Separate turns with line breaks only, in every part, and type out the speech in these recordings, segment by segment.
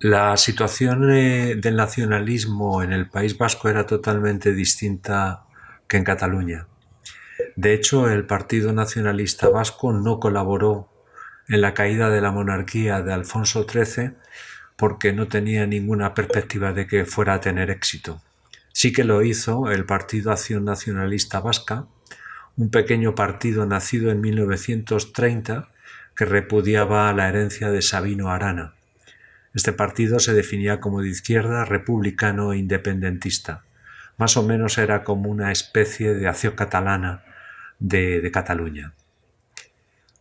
La situación del nacionalismo en el País Vasco era totalmente distinta que en Cataluña. De hecho, el Partido Nacionalista Vasco no colaboró en la caída de la monarquía de Alfonso XIII porque no tenía ninguna perspectiva de que fuera a tener éxito. Sí que lo hizo el Partido Acción Nacionalista Vasca, un pequeño partido nacido en 1930 que repudiaba la herencia de Sabino Arana. Este partido se definía como de izquierda, republicano e independentista. Más o menos era como una especie de acción catalana de Cataluña.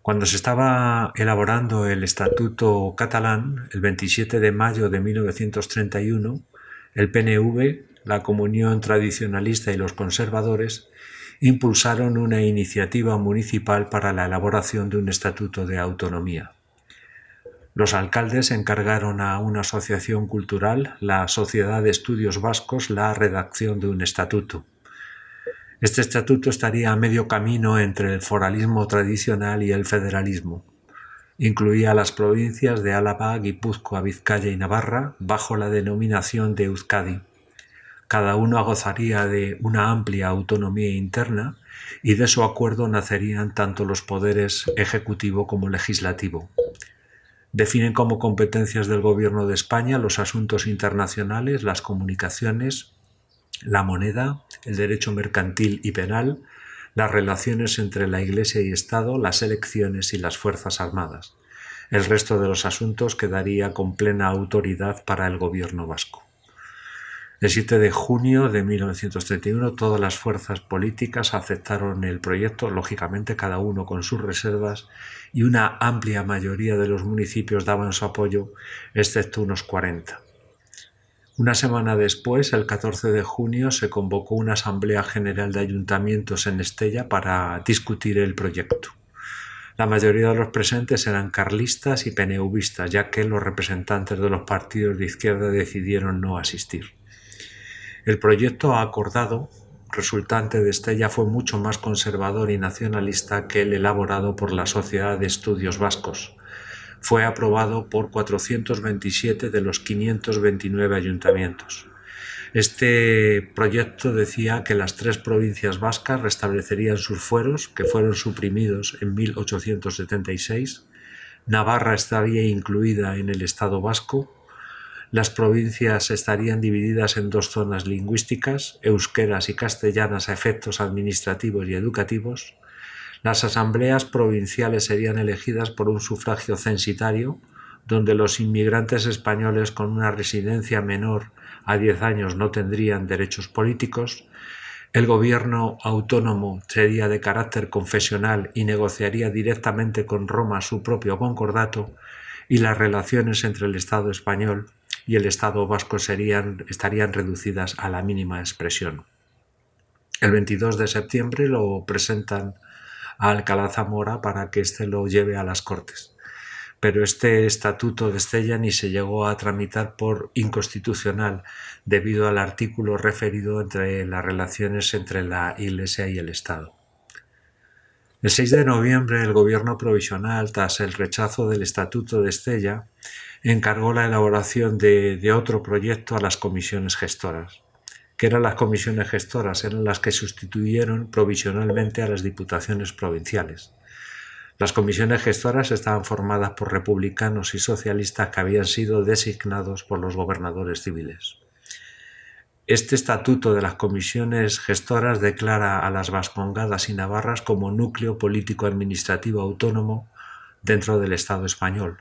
Cuando se estaba elaborando el Estatuto catalán, el 27 de mayo de 1931, el PNV, la Comunión Tradicionalista y los conservadores impulsaron una iniciativa municipal para la elaboración de un estatuto de autonomía. Los alcaldes encargaron a una asociación cultural, la Sociedad de Estudios Vascos, la redacción de un estatuto. Este estatuto estaría a medio camino entre el foralismo tradicional y el federalismo. Incluía las provincias de Álava, Guipúzcoa, Vizcaya y Navarra bajo la denominación de Euskadi. Cada uno gozaría de una amplia autonomía interna y de su acuerdo nacerían tanto los poderes ejecutivo como legislativo. Definen como competencias del Gobierno de España los asuntos internacionales, las comunicaciones, la moneda, el derecho mercantil y penal, las relaciones entre la Iglesia y Estado, las elecciones y las Fuerzas Armadas. El resto de los asuntos quedaría con plena autoridad para el Gobierno vasco. El 7 de junio de 1931 todas las fuerzas políticas aceptaron el proyecto, lógicamente cada uno con sus reservas, y una amplia mayoría de los municipios daban su apoyo, excepto unos 40. Una semana después, el 14 de junio, se convocó una Asamblea General de Ayuntamientos en Estella para discutir el proyecto. La mayoría de los presentes eran carlistas y PNVistas, ya que los representantes de los partidos de izquierda decidieron no asistir. El proyecto acordado resultante de Estella fue mucho más conservador y nacionalista que el elaborado por la Sociedad de Estudios Vascos. Fue aprobado por 427 de los 529 ayuntamientos. Este proyecto decía que las 3 provincias vascas restablecerían sus fueros, que fueron suprimidos en 1876. Navarra estaría incluida en el Estado vasco. Las provincias estarían divididas en 2 zonas lingüísticas, euskeras y castellanas a efectos administrativos y educativos. Las asambleas provinciales serían elegidas por un sufragio censitario, donde los inmigrantes españoles con una residencia menor a 10 años no tendrían derechos políticos. El gobierno autónomo sería de carácter confesional y negociaría directamente con Roma su propio concordato, y las relaciones entre el Estado español y el Estado vasco estarían reducidas a la mínima expresión. El 22 de septiembre lo presentan a Alcalá Zamora para que éste lo lleve a las Cortes. Pero este estatuto de Estella ni se llegó a tramitar por inconstitucional debido al artículo referido entre las relaciones entre la Iglesia y el Estado. El 6 de noviembre el Gobierno provisional, tras el rechazo del Estatuto de Estella, encargó la elaboración de otro proyecto a las comisiones gestoras. ¿Qué eran las comisiones gestoras? Eran las que sustituyeron provisionalmente a las diputaciones provinciales. Las comisiones gestoras estaban formadas por republicanos y socialistas que habían sido designados por los gobernadores civiles. Este estatuto de las comisiones gestoras declara a las Vascongadas y Navarras como núcleo político-administrativo autónomo dentro del Estado español,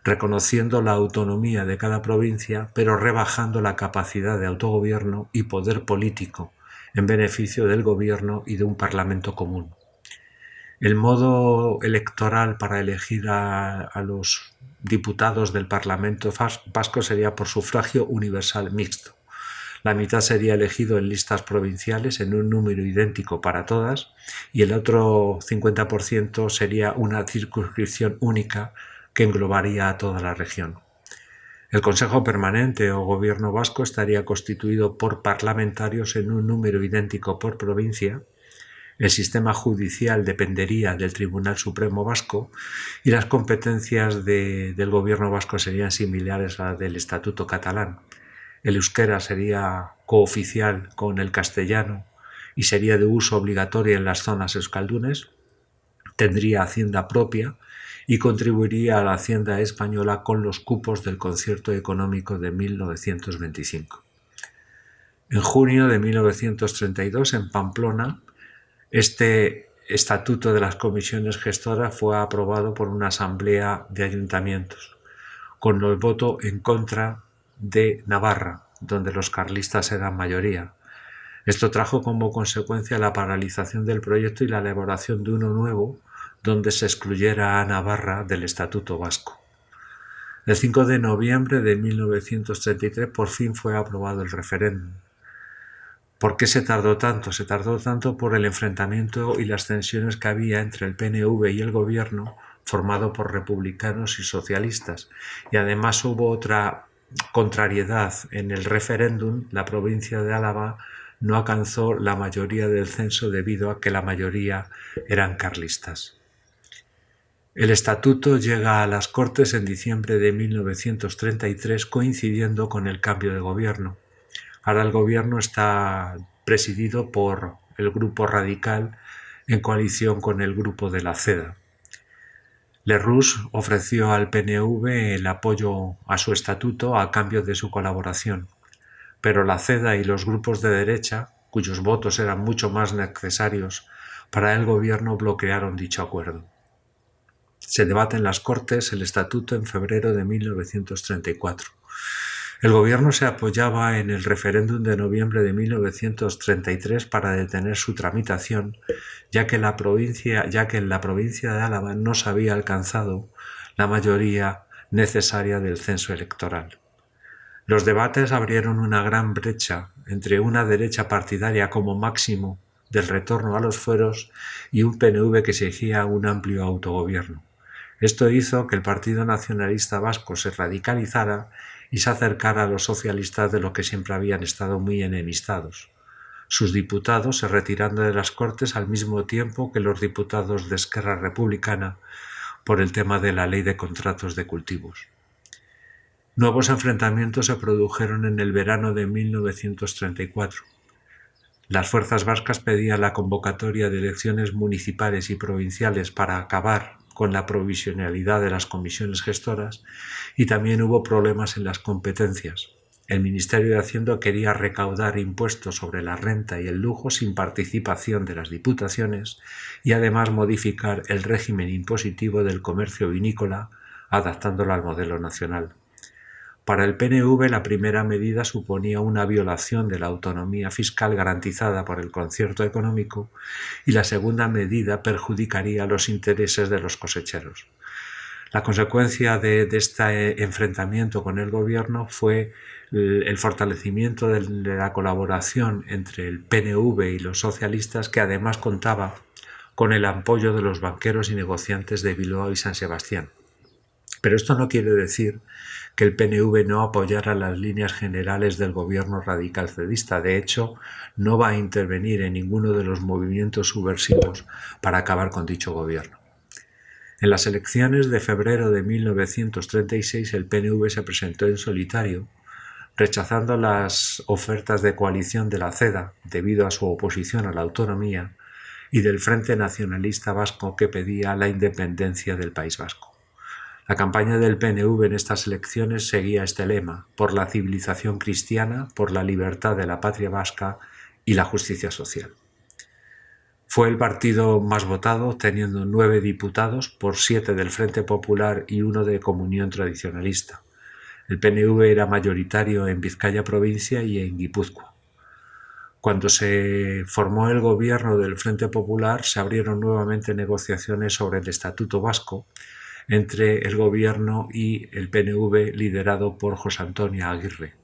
reconociendo la autonomía de cada provincia, pero rebajando la capacidad de autogobierno y poder político en beneficio del gobierno y de un parlamento común. El modo electoral para elegir a los diputados del Parlamento vasco sería por sufragio universal mixto. La mitad sería elegido en listas provinciales en un número idéntico para todas y el otro 50% sería una circunscripción única que englobaría a toda la región. El Consejo Permanente o Gobierno vasco estaría constituido por parlamentarios en un número idéntico por provincia. El sistema judicial dependería del Tribunal Supremo Vasco y las competencias del gobierno vasco serían similares a las del Estatuto catalán. El euskera sería cooficial con el castellano y sería de uso obligatorio en las zonas euskaldunes, tendría hacienda propia y contribuiría a la hacienda española con los cupos del Concierto Económico de 1925. En junio de 1932, en Pamplona, este estatuto de las comisiones gestoras fue aprobado por una asamblea de ayuntamientos, con el voto en contra de Navarra, donde los carlistas eran mayoría. Esto trajo como consecuencia la paralización del proyecto y la elaboración de uno nuevo, donde se excluyera a Navarra del Estatuto Vasco. El 5 de noviembre de 1933 por fin fue aprobado el referéndum. ¿Por qué se tardó tanto? Se tardó tanto por el enfrentamiento y las tensiones que había entre el PNV y el gobierno, formado por republicanos y socialistas. Y además hubo otra contrariedad. En el referéndum, la provincia de Álava no alcanzó la mayoría del censo debido a que la mayoría eran carlistas. El estatuto llega a las Cortes en diciembre de 1933, coincidiendo con el cambio de gobierno. Ahora el gobierno está presidido por el grupo radical en coalición con el grupo de la CEDA. Lerroux ofreció al PNV el apoyo a su estatuto a cambio de su colaboración, pero la CEDA y los grupos de derecha, cuyos votos eran mucho más necesarios para el gobierno, bloquearon dicho acuerdo. Se debate en las Cortes el estatuto en febrero de 1934. El gobierno se apoyaba en el referéndum de noviembre de 1933 para detener su tramitación, ya que en la provincia de Álava no se había alcanzado la mayoría necesaria del censo electoral. Los debates abrieron una gran brecha entre una derecha partidaria como máximo del retorno a los fueros y un PNV que exigía un amplio autogobierno. Esto hizo que el Partido Nacionalista Vasco se radicalizara y se acercara a los socialistas, de los que siempre habían estado muy enemistados. Sus diputados se retiraron de las Cortes al mismo tiempo que los diputados de Esquerra Republicana por el tema de la ley de contratos de cultivos. Nuevos enfrentamientos se produjeron en el verano de 1934. Las fuerzas vascas pedían la convocatoria de elecciones municipales y provinciales para acabar con la provisionalidad de las comisiones gestoras, y también hubo problemas en las competencias. El Ministerio de Hacienda quería recaudar impuestos sobre la renta y el lujo sin participación de las diputaciones y además modificar el régimen impositivo del comercio vinícola, adaptándolo al modelo nacional. Para el PNV, la primera medida suponía una violación de la autonomía fiscal garantizada por el concierto económico y la segunda medida perjudicaría los intereses de los cosecheros. La consecuencia de este enfrentamiento con el gobierno fue el fortalecimiento de la colaboración entre el PNV y los socialistas, que además contaba con el apoyo de los banqueros y negociantes de Bilbao y San Sebastián. Pero esto no quiere decir que el PNV no apoyara las líneas generales del gobierno radical cedista. De hecho, no va a intervenir en ninguno de los movimientos subversivos para acabar con dicho gobierno. En las elecciones de febrero de 1936 el PNV se presentó en solitario, rechazando las ofertas de coalición de la CEDA debido a su oposición a la autonomía y del Frente Nacionalista Vasco, que pedía la independencia del País Vasco. La campaña del PNV en estas elecciones seguía este lema: por la civilización cristiana, por la libertad de la patria vasca y la justicia social. Fue el partido más votado, teniendo 9 diputados por 7 del Frente Popular y 1 de Comunión Tradicionalista. El PNV era mayoritario en Vizcaya provincia y en Guipúzcoa. Cuando se formó el gobierno del Frente Popular, se abrieron nuevamente negociaciones sobre el Estatuto Vasco entre el gobierno y el PNV, liderado por José Antonio Aguirre.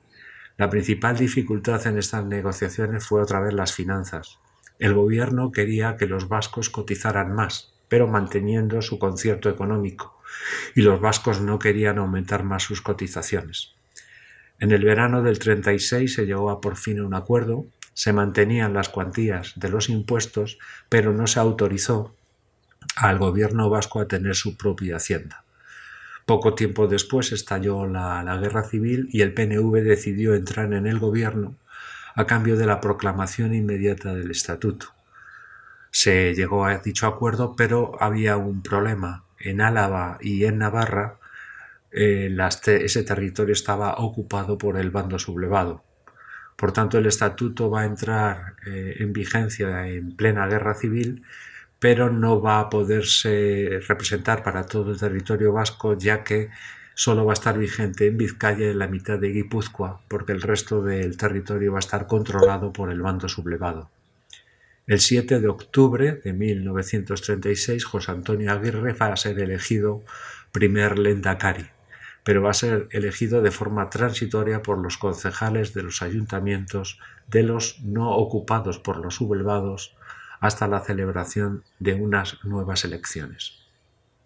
La principal dificultad en estas negociaciones fue otra vez las finanzas. El gobierno quería que los vascos cotizaran más, pero manteniendo su concierto económico, y los vascos no querían aumentar más sus cotizaciones. En el verano del 36 se llegó por fin a un acuerdo. Se mantenían las cuantías de los impuestos, pero no se autorizó al gobierno vasco a tener su propia hacienda. Poco tiempo después estalló la guerra civil y el PNV decidió entrar en el gobierno a cambio de la proclamación inmediata del estatuto. Se llegó a dicho acuerdo, pero había un problema. En Álava y en Navarra ese territorio estaba ocupado por el bando sublevado. Por tanto, el estatuto va a entrar en vigencia en plena guerra civil, pero no va a poderse representar para todo el territorio vasco, ya que solo va a estar vigente en Vizcaya y en la mitad de Guipúzcoa, porque el resto del territorio va a estar controlado por el bando sublevado. El 7 de octubre de 1936, José Antonio Aguirre va a ser elegido primer lehendakari, pero va a ser elegido de forma transitoria por los concejales de los ayuntamientos de los no ocupados por los sublevados hasta la celebración de unas nuevas elecciones.